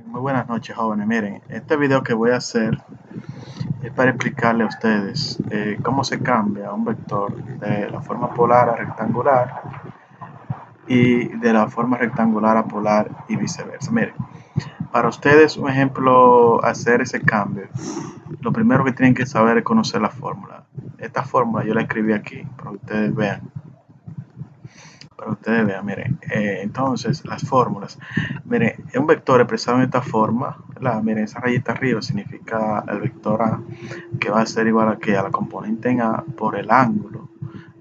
Muy buenas noches, jóvenes. Miren, este video que voy a hacer es para explicarle a ustedes cómo se cambia un vector de la forma polar a rectangular y de la forma rectangular a polar y viceversa. Miren, para ustedes, un ejemplo, hacer ese cambio, lo primero que tienen que saber es conocer la fórmula. Esta fórmula yo la escribí aquí para que ustedes vean. Miren, entonces las fórmulas. Miren, un vector expresado en esta forma, ¿verdad? Miren, esa rayita arriba significa el vector A, que va a ser igual a que a la componente en A por el ángulo.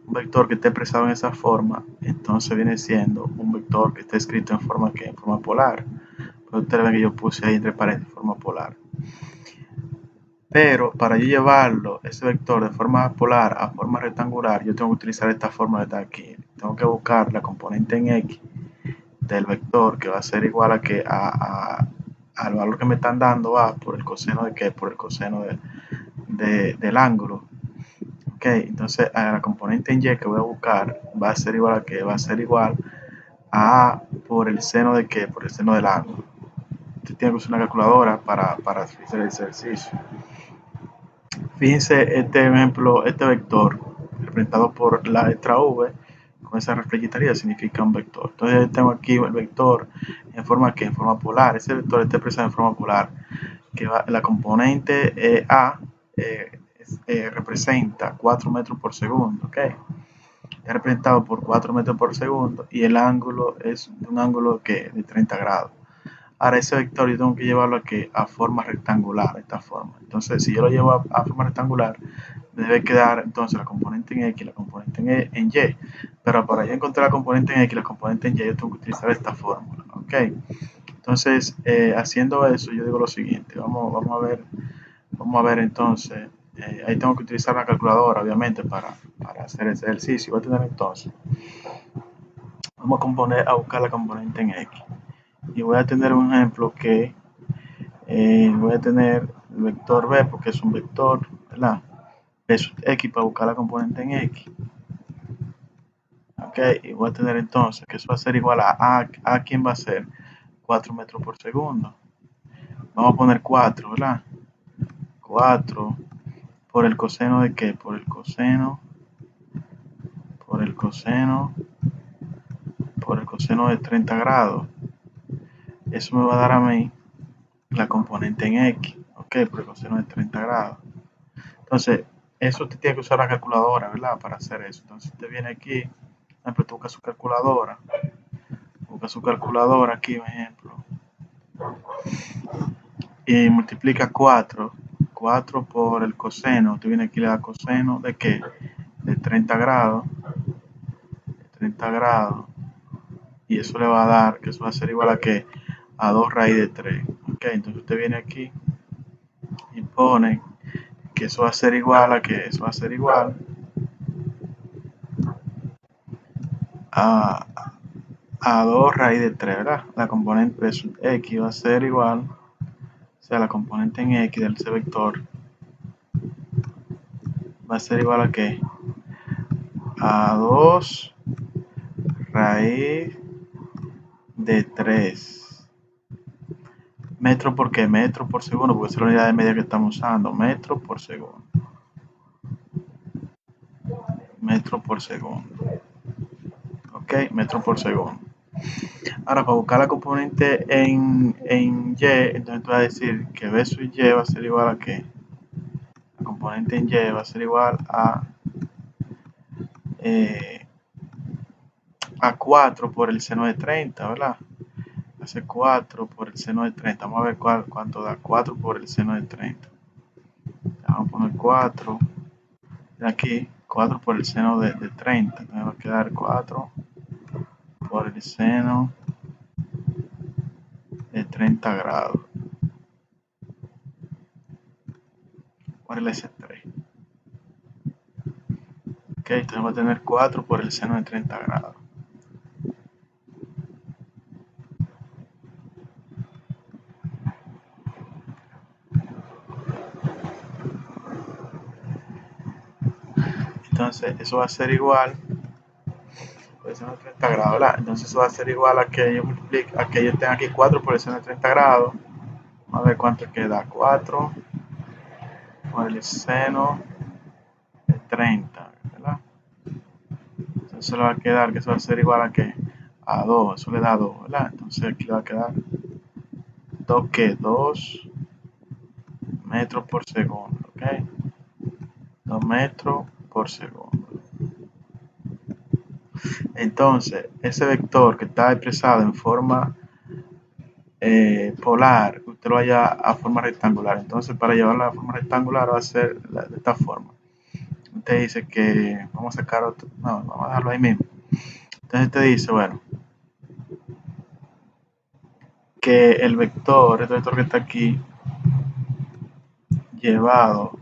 Un vector que esté expresado en esa forma, entonces viene siendo un vector que esté escrito en forma que en forma polar. Pero ustedes ven que yo puse ahí entre paréntesis forma polar. Pero para yo llevarlo, ese vector de forma polar a forma rectangular, yo tengo que utilizar esta forma de estar aquí. Tengo que buscar la componente en X del vector, que va a ser igual a que al valor que me están dando A por el coseno de qué, por el coseno del ángulo. Ok, entonces a la componente en Y que voy a buscar va a ser igual a que va a ser igual a por el seno de qué, por el seno del ángulo. Usted tiene que usar una calculadora para hacer el ejercicio. Fíjense este ejemplo, este vector representado por la letra V con esa flechita arriba significa un vector. Entonces tengo aquí el vector en forma que en forma polar. Ese vector está expresado en forma polar, que va, la componente A representa 4 metros por segundo, ¿ok? Está representado por 4 metros por segundo y el ángulo es un ángulo que de 30 grados. Ahora ese vector yo tengo que llevarlo a forma rectangular, de esta forma. Entonces si yo lo llevo a forma rectangular, me debe quedar entonces la componente en X y la componente en Y. Pero para yo encontrar la componente en X y la componente en Y, yo tengo que utilizar esta fórmula, ¿ok? Entonces, haciendo eso, yo digo lo siguiente. Vamos a ver entonces. Ahí tengo que utilizar la calculadora, obviamente, para hacer ese ejercicio. Voy a tener entonces, vamos a buscar la componente en X. Y voy a tener un ejemplo que voy a tener el vector B porque es un vector, ¿verdad? Es X para buscar la componente en X. Ok, y voy a tener entonces que eso va a ser igual a ¿quién va a ser? 4 metros por segundo. Vamos a poner 4, ¿verdad? 4 por el coseno de qué? Por el coseno de 30 grados. Eso me va a dar a mí la componente en X, ok, por el coseno de 30 grados. Entonces, eso usted tiene que usar la calculadora, ¿verdad? Para hacer eso. Entonces, usted viene aquí, por ejemplo, busca su calculadora. Busca su calculadora aquí, por ejemplo. Y multiplica 4. 4 por el coseno. Usted viene aquí y le da coseno de qué? De 30 grados. 30 grados. Y eso le va a dar, que eso va a ser igual a qué? A 2 raíz de 3. Ok, entonces usted viene aquí y pone que eso va a ser igual a que eso va a ser igual a, a 2 raíz de 3, ¿verdad? La componente de X va a ser igual, o sea, la componente en X del ese vector va a ser igual a qué? A 2 raíz de 3. Metro por qué? Metro por segundo, porque es la unidad de medida que estamos usando. Metro por segundo. Metro por segundo. Ok, metro por segundo. Ahora, para buscar la componente en Y, entonces tú vas a decir que B sub Y va a ser igual a qué? La componente en Y va a ser igual a 4 por el seno de 30, ¿verdad? Hace 4 por el seno de 30. Vamos a ver cuánto da 4 por el seno de 30. Vamos a poner 4. De aquí, 4 por el seno de 30. Entonces va a quedar 4 por el seno de 30 grados. ¿Cuál es ese 3? Ok, entonces va a tener 4 por el seno de 30 grados. Entonces eso va a ser igual por el seno de 30 grados, ¿verdad? Entonces eso va a ser igual a que yo multiplique, a que yo tenga aquí 4 por el seno de 30 grados Vamos a ver cuánto queda. 4 por el seno de 30, ¿verdad? Entonces le va a quedar que eso va a ser igual a ¿qué? A 2, eso le da 2, ¿verdad? Entonces aquí le va a quedar 2, ¿qué? 2 metros por segundo, ¿ok? 2 metros por segundo. Entonces, ese vector que está expresado en forma polar, usted lo vaya a forma rectangular. Entonces, para llevarlo a forma rectangular va a ser de esta forma. Usted dice que vamos a sacar otro, no, vamos a dejarlo ahí mismo. Entonces te dice, bueno, que el vector, este vector que está aquí, llevado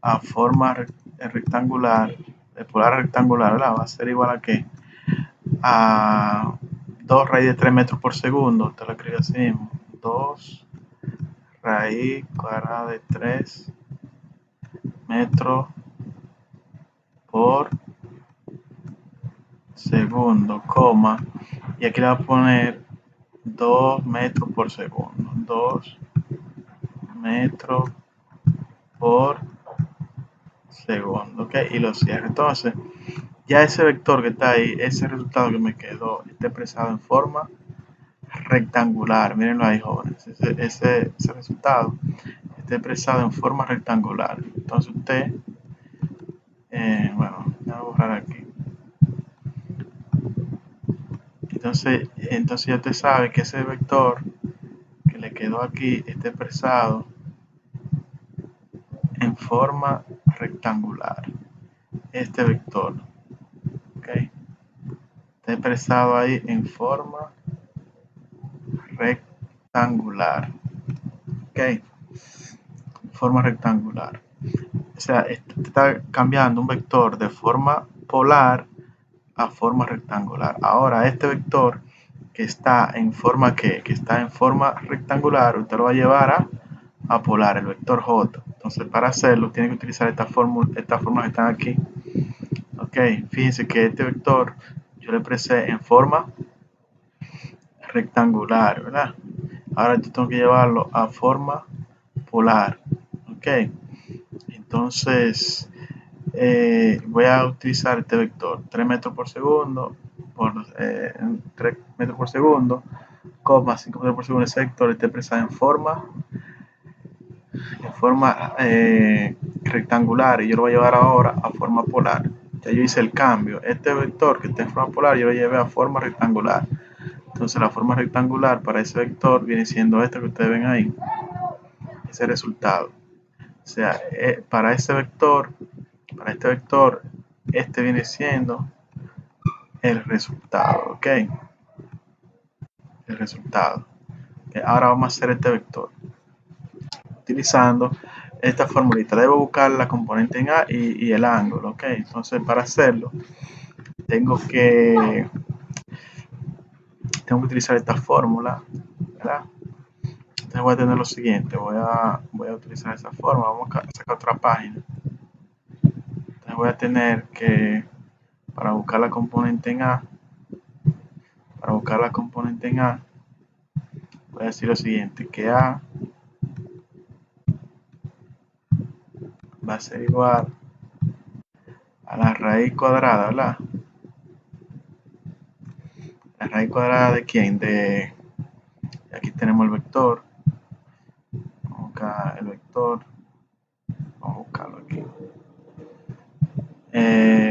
a forma rectangular, de polar a rectangular, ¿verdad? Va a ser igual a ¿qué? A 2 raíz de 3 metros por segundo. Te lo escribo así mismo. 2 raíz cuadrada de 3 metros por segundo, coma. Y aquí le voy a poner 2 metros por segundo. 2 metros por segundo, ¿ok? Y lo cierro. Entonces, ya ese vector que está ahí, ese resultado que me quedó, está expresado en forma rectangular. Mírenlo ahí, jóvenes. Ese resultado está expresado en forma rectangular. Entonces usted, bueno, voy a borrar aquí. Entonces ya usted sabe que ese vector que le quedó aquí está expresado en forma rectangular. Este vector, ¿ok? Está expresado ahí en forma rectangular, ¿ok? Forma rectangular. O sea, está cambiando un vector de forma polar a forma rectangular. Ahora, este vector que está en forma que está en forma rectangular, usted lo va a llevar a polar, el vector J. Entonces, para hacerlo, tiene que utilizar estas formas que están aquí. Ok, fíjense que este vector yo lo expresé en forma rectangular, ¿verdad? Ahora yo tengo que llevarlo a forma polar. Ok, entonces voy a utilizar este vector 3 metros por segundo por 3 metros por segundo, 5 metros por segundo. Ese vector está expresado en forma rectangular y yo lo voy a llevar ahora a forma polar. Ya yo hice el cambio. Este vector que está en forma polar yo lo llevé a forma rectangular. Entonces la forma rectangular para ese vector viene siendo esta que ustedes ven ahí, ese resultado. O sea, para este vector, este viene siendo el resultado, ¿ok? El resultado. Okay, ahora vamos a hacer este vector utilizando esta formulita. Debo buscar la componente en A y el ángulo, ¿ok? Entonces, para hacerlo, tengo que utilizar esta fórmula, ¿verdad? Entonces voy a tener lo siguiente, voy a utilizar esa fórmula, vamos a sacar otra página. Entonces voy a tener que, para buscar la componente en A, voy a decir lo siguiente, que A va a ser igual a la raíz cuadrada, ¿verdad? ¿La raíz cuadrada de quién? Aquí tenemos el vector. Vamos a buscar el vector. Vamos a buscarlo aquí.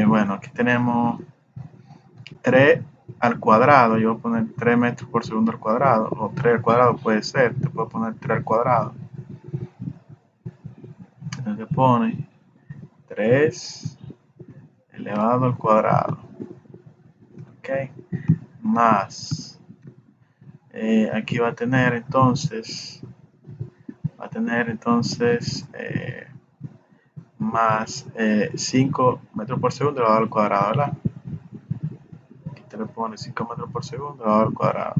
Bueno, aquí tenemos 3 al cuadrado. Yo voy a poner 3 metros por segundo al cuadrado. O 3 al cuadrado puede ser. Te puedo poner 3 al cuadrado. Entonces te pone 3 elevado al cuadrado. Ok. Más. Aquí va a tener entonces. Más 5 metros por segundo elevado al cuadrado, ¿verdad? Aquí te le pone 5 metros por segundo elevado al cuadrado.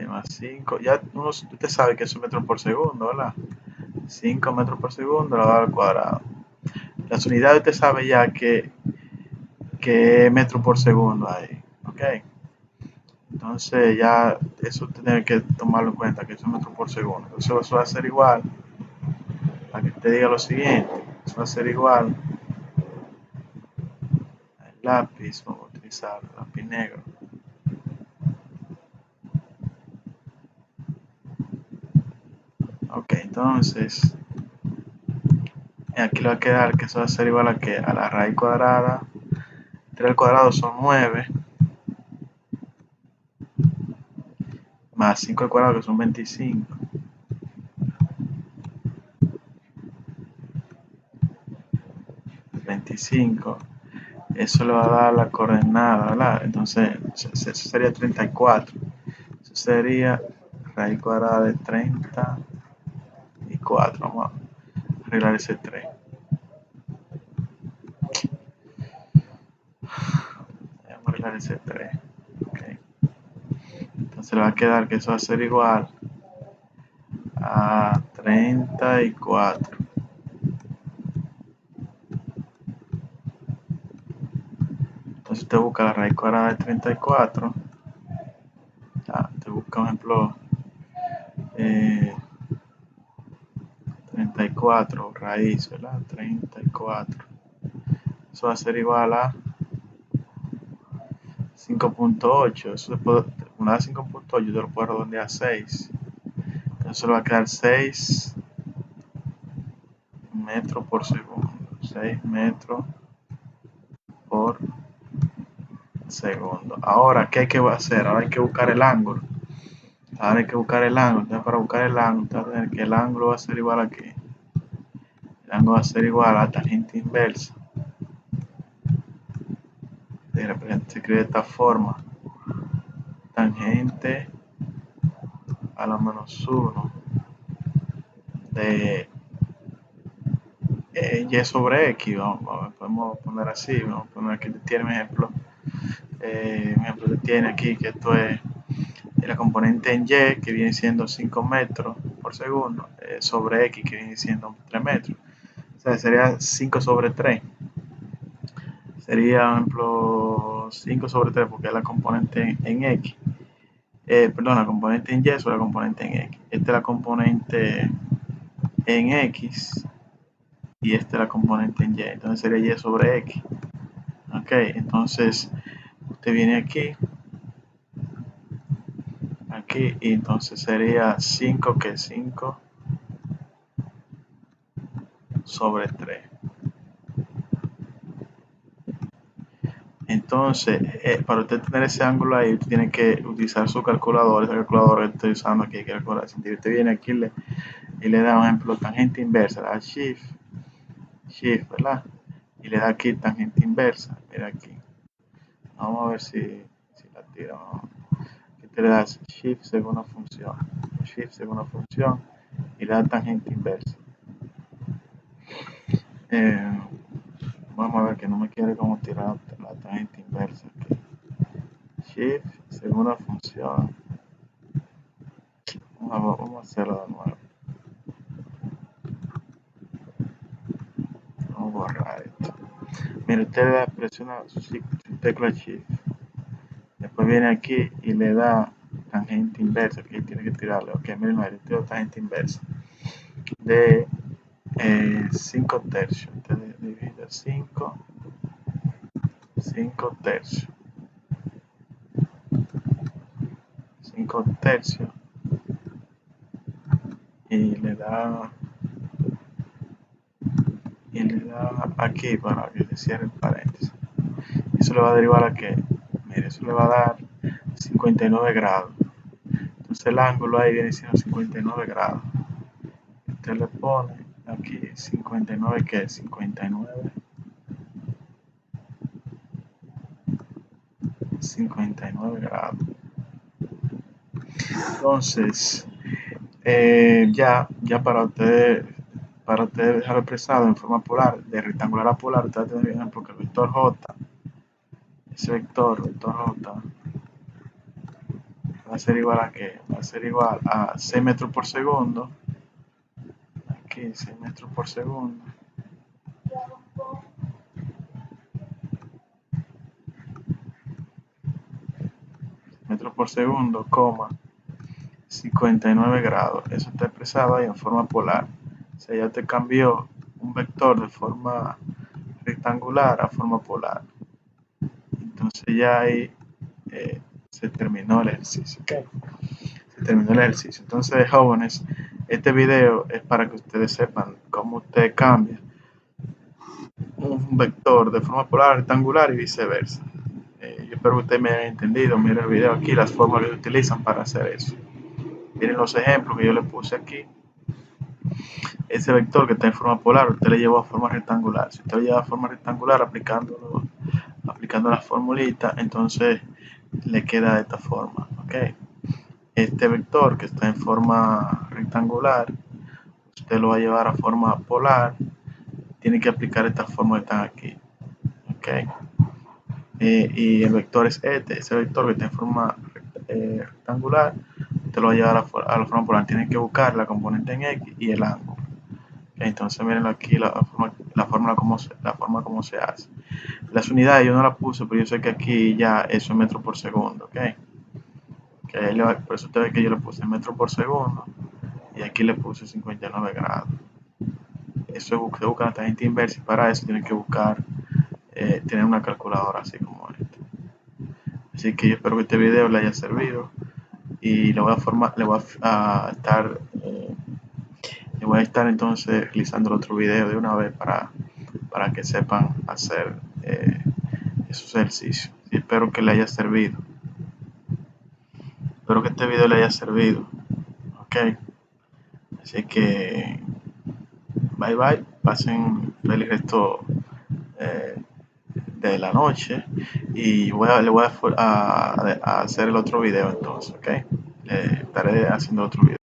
Más 5, ya usted sabe que es un metro por segundo, ¿verdad? 5 metros por segundo elevado al cuadrado. Las unidades usted sabe ya que metro por segundo hay, ¿ok? Entonces ya eso usted tiene que tomarlo en cuenta, que eso es metros por segundo. Entonces eso va a ser igual, para que te diga lo siguiente, eso va a ser igual al lápiz, vamos a utilizar el lápiz negro. Ok, entonces aquí le va a quedar que eso va a ser igual a que a la raíz cuadrada. 3 al cuadrado son 9, más 5 al cuadrado que son 25. 25, eso le va a dar la coordenada, ¿verdad? Entonces, eso sería 34. Eso sería raíz cuadrada de 34. Vamos a arreglar ese 3. Vamos a arreglar ese 3. Okay. Entonces le va a quedar que eso va a ser igual a 34. Entonces usted busca la raíz cuadrada de 34. Te busca un ejemplo, 34 raíz, ¿verdad? 34. Eso va a ser igual a 5.8. Eso después, una de 5.8 yo lo puedo redondear a 6. Entonces le va a quedar 6 metros por segundo. 6 metros por segundo. Ahora, ¿qué hay que hacer? Ahora hay que buscar el ángulo. Ahora hay que buscar el ángulo. Entonces, para buscar el ángulo, usted va a tener que el ángulo va a ser igual a qué. El ángulo va a ser igual a la tangente inversa. De repente se escribe de esta forma. Tangente a la menos 1 de y sobre x. Podemos poner así. Vamos a poner que tiene un ejemplo. Un ejemplo que tiene aquí que esto es la componente en y, que viene siendo 5 metros por segundo, sobre x, que viene siendo 3 metros. O sea, sería 5 sobre 3. Sería, por ejemplo, 5 sobre 3 porque es la componente en x. Perdón, la componente en y sobre la componente en x. Esta es la componente en x y esta es la componente en y. Entonces sería y sobre x. Ok, entonces usted viene aquí y entonces sería 5 que 5 sobre 3. Entonces, para usted tener ese ángulo ahí, usted tiene que utilizar su calculadora. Esa calculadora que estoy usando aquí, que calcular. Si usted viene aquí y le da, por ejemplo, tangente inversa, le da shift, ¿verdad? Y le da aquí tangente inversa. Mira aquí. Vamos a ver si la tira. Aquí te le das shift según la función. Shift según la función y le da tangente inversa. Vamos a ver que no me quiere como tirar la tangente inversa aquí. Shift según la función. Vamos a hacerlo de nuevo. Vamos a borrar esto. Mira, usted presiona su tecla Shift. Después viene aquí y le da tangente inversa. Aquí tiene que tirarle. Ok, miren, le tiro tangente inversa. De 5 tercios. Usted divide 5 tercios. 5 tercios. Y le da aquí para que se cierre el paréntesis. Eso le va a derivar a que, mire, eso le va a dar 59 grados. Entonces el ángulo ahí viene siendo 59 grados. Usted le pone aquí 59, ¿qué es? 59 grados. Entonces, ya para usted dejarlo expresado en forma polar, de rectangular a polar, usted va a tener, por ejemplo, que el vector J, ese vector J, va a ser igual a qué? Va a ser igual a 6 metros por segundo. Aquí, 6 metros por segundo. metros por segundo, 59 grados. Eso está expresado ahí en forma polar. O sea, ya te cambió un vector de forma rectangular a forma polar. Entonces ya ahí se terminó el ejercicio. ¿Okay? Se terminó el ejercicio. Entonces, jóvenes, este video es para que ustedes sepan cómo usted cambia un vector de forma polar a rectangular y viceversa. Yo espero que ustedes me hayan entendido. Miren el video aquí, las formas que utilizan para hacer eso. Miren los ejemplos que yo le puse aquí. Ese vector que está en forma polar, usted le llevó a forma rectangular. Si usted lo lleva a forma rectangular aplicando la formulita, entonces le queda de esta forma. ¿Okay? Este vector que está en forma rectangular, usted lo va a llevar a forma polar, tiene que aplicar estas formas que están aquí. ¿Okay? Y el vector es este, ese vector que está en forma rectangular, usted lo va a llevar a la forma polar, tiene que buscar la componente en X y el ángulo. ¿Okay? Entonces miren aquí la forma como se hace. Las unidades yo no las puse, pero yo sé que aquí ya eso es metro por segundo. ¿Okay? Por eso usted ve que yo le puse metro por segundo y aquí le puse 59 grados. Eso se busca la tangente inversa y para eso tienen que buscar, tener una calculadora así como esta. Así que yo espero que este video le haya servido y le voy a estar entonces realizando el otro video de una vez para que sepan hacer esos ejercicios. Y espero que le haya servido. Espero que este video le haya servido. Ok. Así que bye bye. Pasen feliz resto de la noche. Y le voy a hacer el otro video entonces. Ok. Estaré haciendo otro video.